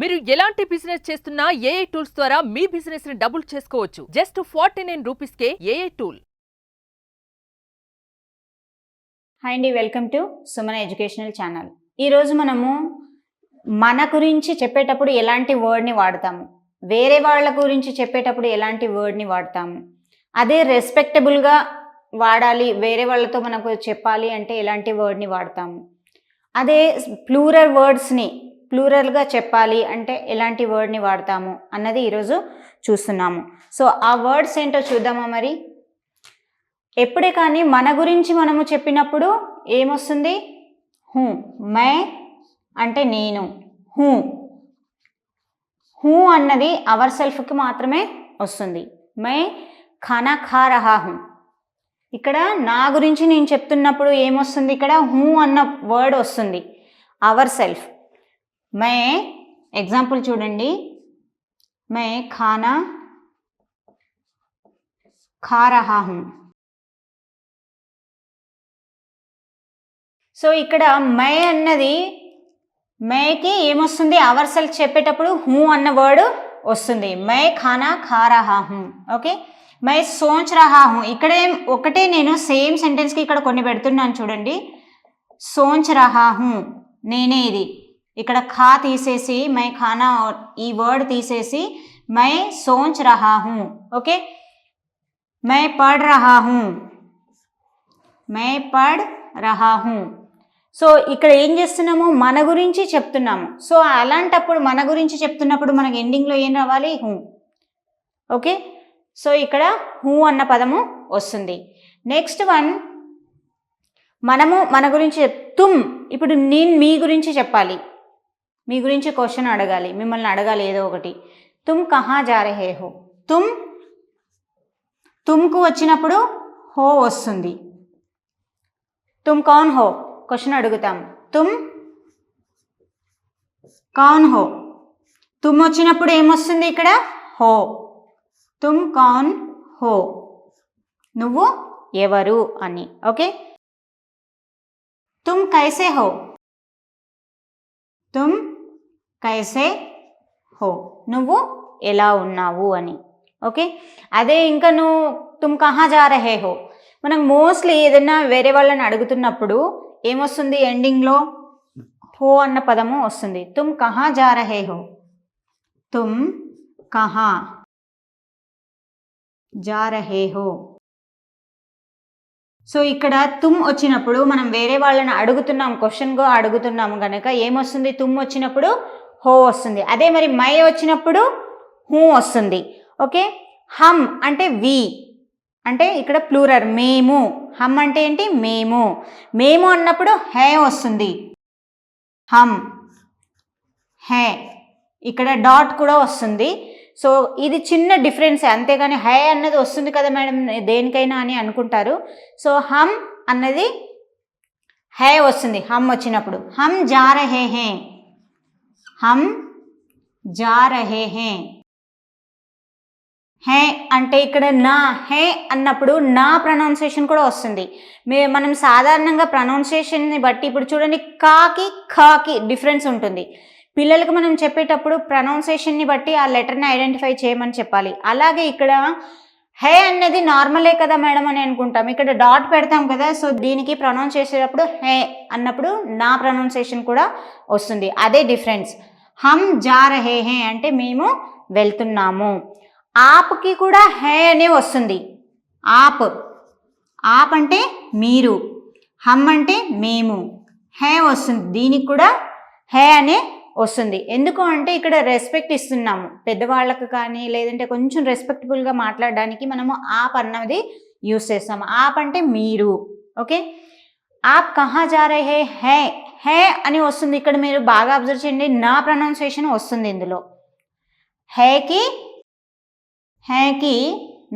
మీరు ఎలాంటి బిజినెస్ చేస్తున్నా ఏఐ టూల్స్ ద్వారా మీ బిజినెస్ ని డబుల్ చేసుకోవచ్చు. జస్ట్ 49 రూపీస్కే ఏఐ టూల్. హాయ్ అండి, welcome to Sumana educational channel. ఈరోజు మనము మన గురించి చెప్పేటప్పుడు ఎలాంటి వర్డ్ని వాడతాము, వేరే వాళ్ళ గురించి చెప్పేటప్పుడు ఎలాంటి వర్డ్ని వాడతాము, అదే రెస్పెక్టబుల్గా వాడాలి, వేరే వాళ్ళతో మనకు చెప్పాలి అంటే ఎలాంటి వర్డ్ని వాడతాము, అదే ప్లూరల్ వర్డ్స్ని ప్లూరల్గా చెప్పాలి అంటే ఎలాంటి వర్డ్ని వాడతాము అన్నది ఈరోజు చూస్తున్నాము. సో ఆ వర్డ్స్ ఏంటో చూద్దామా. మరి ఎప్పుడే కానీ మన గురించి మనము చెప్పినప్పుడు ఏమొస్తుంది? హూ. మై అంటే నేను. హూ అన్నది అవర్ సెల్ఫ్కి మాత్రమే వస్తుంది. మై ఖానా ఖా రహా హూ. ఇక్కడ నా గురించి నేను చెప్తున్నప్పుడు ఏమొస్తుంది? ఇక్కడ హూ అన్న వర్డ్ వస్తుంది, అవర్ సెల్ఫ్. మై ఎగ్జాంపుల్ చూడండి. మై ఖానా ఖా రహా హూ. సో ఇక్కడ మై అన్నది, మైకి ఏమొస్తుంది? అవర్ సెల్ఫ్ చెప్పేటప్పుడు హూ అన్న వర్డ్ వస్తుంది. మై ఖానా ఖా రహా హూ. ఓకే. మై సోచ్ రహా హూ. ఇక్కడే ఒకటే నేను సేమ్ సెంటెన్స్కి ఇక్కడ కొన్ని పెడుతున్నాను చూడండి. సోచ్ రహా హూ నేనే. ఇది ఇక్కడ ఖా తీసేసి మై ఖానా ఈ వర్డ్ తీసేసి మై సోచ్ రహా హూ. ఓకే. మై పढ़ రహా హూ. మై పढ़ రహా హూ. సో ఇక్కడ ఏం చేస్తున్నాము? మన గురించి చెప్తున్నాము. సో అలాంటప్పుడు మన గురించి చెప్తున్నప్పుడు మనకి ఎండింగ్లో ఏం రావాలి? హూ. ఓకే. సో ఇక్కడ హూ అన్న పదము వస్తుంది. నెక్స్ట్ వన్, మనము మన గురించి తుమ్. ఇప్పుడు నేను మీ గురించి చెప్పాలి, మీ గురించి క్వశ్చన్ అడగాలి, మిమ్మల్ని అడగాలి ఏదో ఒకటి. తుమ్ కహా జా రహే హో. తుమ్కు వచ్చినప్పుడు హో వస్తుంది. తుమ్ కౌన్ హో క్వశ్చన్ అడుగుతాం. తుమ్ కౌన్ హో. తుమ్ వచ్చినప్పుడు ఏమొస్తుంది? ఇక్కడ హో. తుమ్ కౌన్ హో, నువ్వు ఎవరు అని. ఓకే. తుమ్ కైసే హో. తుమ్ కైసే హో, నువ్వు ఎలా ఉన్నావు అని. ఓకే. అదే ఇంకా నువ్వు తుమ్ కహా జా రహే హో. మనం మోస్ట్లీ ఏదైనా వేరే వాళ్ళని అడుగుతున్నప్పుడు ఏమొస్తుంది? ఎండింగ్లో హో అన్న పదము వస్తుంది. తుమ్ కహా జా రహే హో. తుమ్ కహా జా రహే హో. సో ఇక్కడ తుమ్ వచ్చినప్పుడు మనం వేరే వాళ్ళని అడుగుతున్నాం, క్వశ్చన్గా అడుగుతున్నాము కనుక ఏమొస్తుంది? తుమ్ వచ్చినప్పుడు హో వస్తుంది. అదే మరి మై వచ్చినప్పుడు హూ వస్తుంది. ఓకే. హమ్ అంటే వి, అంటే ఇక్కడ ప్లూరల్ మేము. హమ్ అంటే ఏంటి? మేము. మేము అన్నప్పుడు హే వస్తుంది. హమ్ హే. ఇక్కడ డాట్ కూడా వస్తుంది. సో ఇది చిన్న డిఫరెన్స్, అంతేగాని హే అన్నది వస్తుంది కదా మేడం దేనికైనా అని అనుకుంటారు. సో హమ్ అన్నది హే వస్తుంది హమ్ వచ్చినప్పుడు. హమ్ జా రహే హే. హమ్ జా రహే హే. హే అంటే ఇక్కడ నా. హే అన్నప్పుడు నా ప్రొనౌన్సియేషన్ కూడా వస్తుంది. మనం సాధారణంగా ప్రొనౌన్సియేషన్ని బట్టి ఇప్పుడు చూడండి, కాకి ఖాకి డిఫరెన్స్ ఉంటుంది. పిల్లలకు మనం చెప్పేటప్పుడు ప్రొనౌన్సియేషన్ని బట్టి ఆ లెటర్ని ఐడెంటిఫై చేయమని చెప్పాలి. అలాగే ఇక్కడ హే అన్నది నార్మలే కదా మేడం అని అనుకుంటాం, ఇక్కడ డాట్ పెడతాం కదా. సో దీనికి ప్రొనౌన్స్ చేసేటప్పుడు హే అన్నప్పుడు నా ప్రొనౌన్సియేషన్ కూడా వస్తుంది. అదే డిఫరెన్స్. హమ్ జా రహే హే అంటే మేము వెళ్తున్నాము. ఆప్కి కూడా హే అనే వస్తుంది. ఆప్. ఆప్ అంటే మీరు. హమ్ అంటే మేము. హే వస్తుంది, దీనికి కూడా హే అనే వస్తుంది. ఎందుకు అంటే ఇక్కడ రెస్పెక్ట్ ఇస్తున్నాము పెద్దవాళ్ళకు కానీ, లేదంటే కొంచెం రెస్పెక్టబుల్గా మాట్లాడడానికి మనము ఆప్ అన్నది యూస్ చేస్తాము. ఆప్ అంటే మీరు. ఓకే. ఆప్ కహా జా రహే హే. హే అని వస్తుంది. ఇక్కడ మీరు బాగా అబ్జర్వ్ చేయండి, నా ప్రొనౌన్సియేషన్ వస్తుంది ఇందులో. హేకి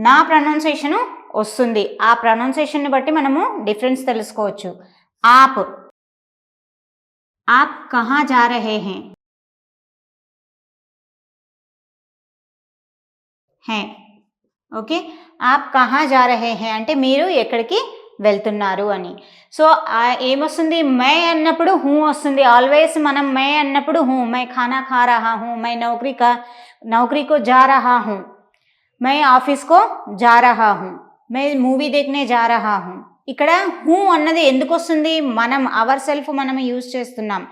నా ప్రొనౌన్సియేషను వస్తుంది. ఆ ప్రొనౌన్సియేషన్ని బట్టి మనము డిఫరెన్స్ తెలుసుకోవచ్చు. ఆప్. ఆప్ కహా జా రహే హే. హే. ఓకే. ఆప్ కహా జా రహే హే అంటే మీరు ఎక్కడికి వెళ్తున్నారు అని. సో ఏమొస్తుంది, మై అన్నప్పుడు హూ వస్తుంది. ఆల్వేస్ మనం మై అన్నప్పుడు హూ, మై ఖానా ఖా రహా హూ, మై నౌకరీకో జా రహా హూ, మై ఆఫీస్కో జా రహా హూ, మై మూవీ దేఖ్నే జా రహా హూ. ఇక్కడ హూ అన్నది ఎందుకు వస్తుంది, మనం అవర్ సెల్ఫ్ మనం యూజ్ చేస్తున్నాం,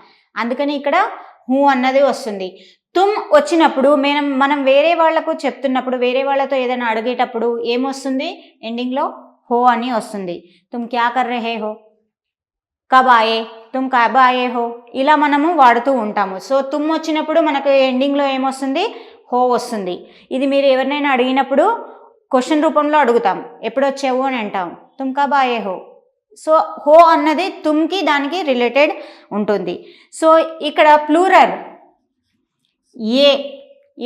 అందుకని ఇక్కడ హూ అన్నది వస్తుంది. తుమ్ వచ్చినప్పుడు మనం వేరే వాళ్ళకు చెప్తున్నప్పుడు, వేరే వాళ్ళతో ఏదైనా అడిగేటప్పుడు ఏమొస్తుంది, ఎండింగ్లో హో అని వస్తుంది. తుమ్ క్యా కర్ రహే హో, కబ్ ఆయే, తుమ్ కబ్ ఆయే హో, ఇలా మనము వాడుతూ ఉంటాము. సో తుమ్ వచ్చినప్పుడు మనకు ఎండింగ్లో ఏమొస్తుంది, హో వస్తుంది. ఇది మీరు ఎవరినైనా అడిగినప్పుడు క్వశ్చన్ రూపంలో అడుగుతాం, ఎప్పుడు వచ్చావు అని అంటాం, తుమ్ కబ్ ఆయే హో. సో హో అన్నది తుమ్కి దానికి రిలేటెడ్ ఉంటుంది. సో ఇక్కడ ప్లూరల్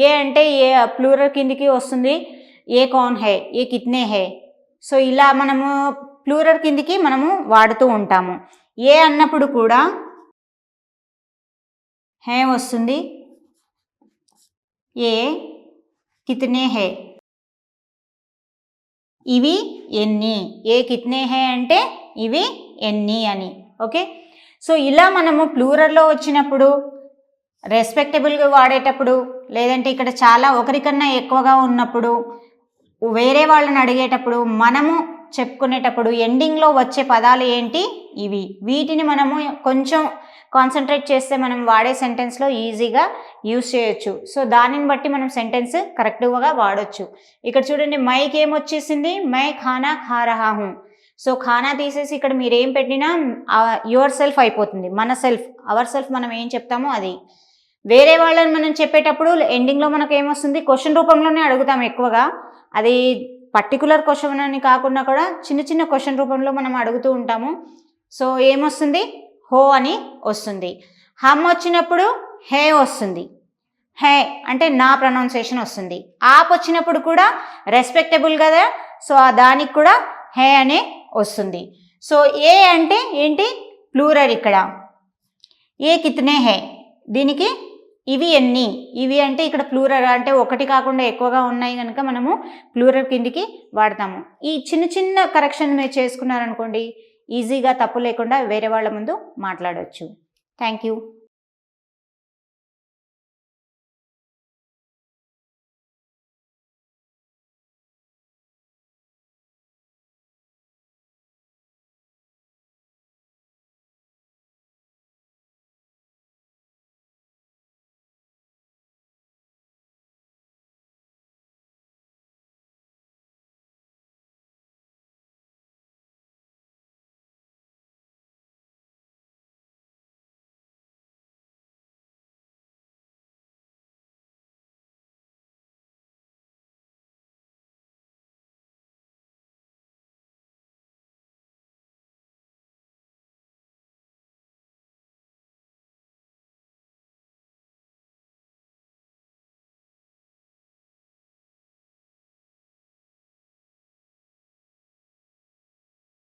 ఏ అంటే ఏ ప్లూరల్ కిందికి వస్తుంది. ఏ కౌన్ హై, ఏ కిత్నే హై. సో ఇలా మనము ప్లూరల్ కిందికి మనము వాడుతూ ఉంటాము. ఏ అన్నప్పుడు కూడా హై వస్తుంది. ఏ కిత్నే హై, ఇవి ఎన్ని. ఏ కిత్నే హై అంటే ఇవి ఎన్ని అని. ఓకే, సో ఇలా మనము ప్లూరల్లో వచ్చినప్పుడు, రెస్పెక్టబుల్గా వాడేటప్పుడు, లేదంటే ఇక్కడ చాలా ఒకరికన్నా ఎక్కువగా ఉన్నప్పుడు, వేరే వాళ్ళని అడిగేటప్పుడు, మనము చెప్పుకునేటప్పుడు ఎండింగ్లో వచ్చే పదాలు ఏంటి, ఇవి. వీటిని మనము కొంచెం కాన్సన్ట్రేట్ చేస్తే మనం వాడే సెంటెన్స్లో ఈజీగా యూజ్ చేయొచ్చు. సో దానిని బట్టి మనం సెంటెన్స్ కరెక్ట్గా వాడొచ్చు. ఇక్కడ చూడండి, మైకి ఏమొచ్చేసింది, మై ఖానా ఖా రహా హూ. సో ఖానా తీసేసి ఇక్కడ మీరు ఏం పెట్టినా యువర్ సెల్ఫ్ అయిపోతుంది. మన సెల్ఫ్, అవర్ సెల్ఫ్ మనం ఏం చెప్తామో అది. వేరే వాళ్ళని మనం చెప్పేటప్పుడు ఎండింగ్లో మనకు ఏమొస్తుంది, క్వశ్చన్ రూపంలోనే అడుగుతాం ఎక్కువగా. అది పర్టికులర్ క్వశ్చన్ అని కాకుండా కూడా చిన్న చిన్న క్వశ్చన్ రూపంలో మనం అడుగుతూ ఉంటాము. సో ఏమొస్తుంది, హో అని వస్తుంది. హమ్ వచ్చినప్పుడు హే వస్తుంది. హే అంటే నా ప్రొనౌన్సియేషన్ వస్తుంది. ఆప్ వచ్చినప్పుడు కూడా రెస్పెక్టబుల్ కదా, సో దానికి కూడా హే అనే వస్తుంది. సో ఏ అంటే ఏంటి, ప్లూరల్. ఇక్కడ ఏ కిత్నే హే, దీనికి ఇవి ఎన్ని. ఇవి అంటే ఇక్కడ ప్లూరల్, అంటే ఒకటి కాకుండా ఎక్కువగా ఉన్నాయి కనుక మనము ప్లూరల్ కిందికి వాడతాము. ఈ చిన్న చిన్న కరెక్షన్ మీరు చేసుకున్నారనుకోండి, ఈజీగా తప్పు లేకుండా వేరే వాళ్ళ ముందు మాట్లాడవచ్చు. Thank you.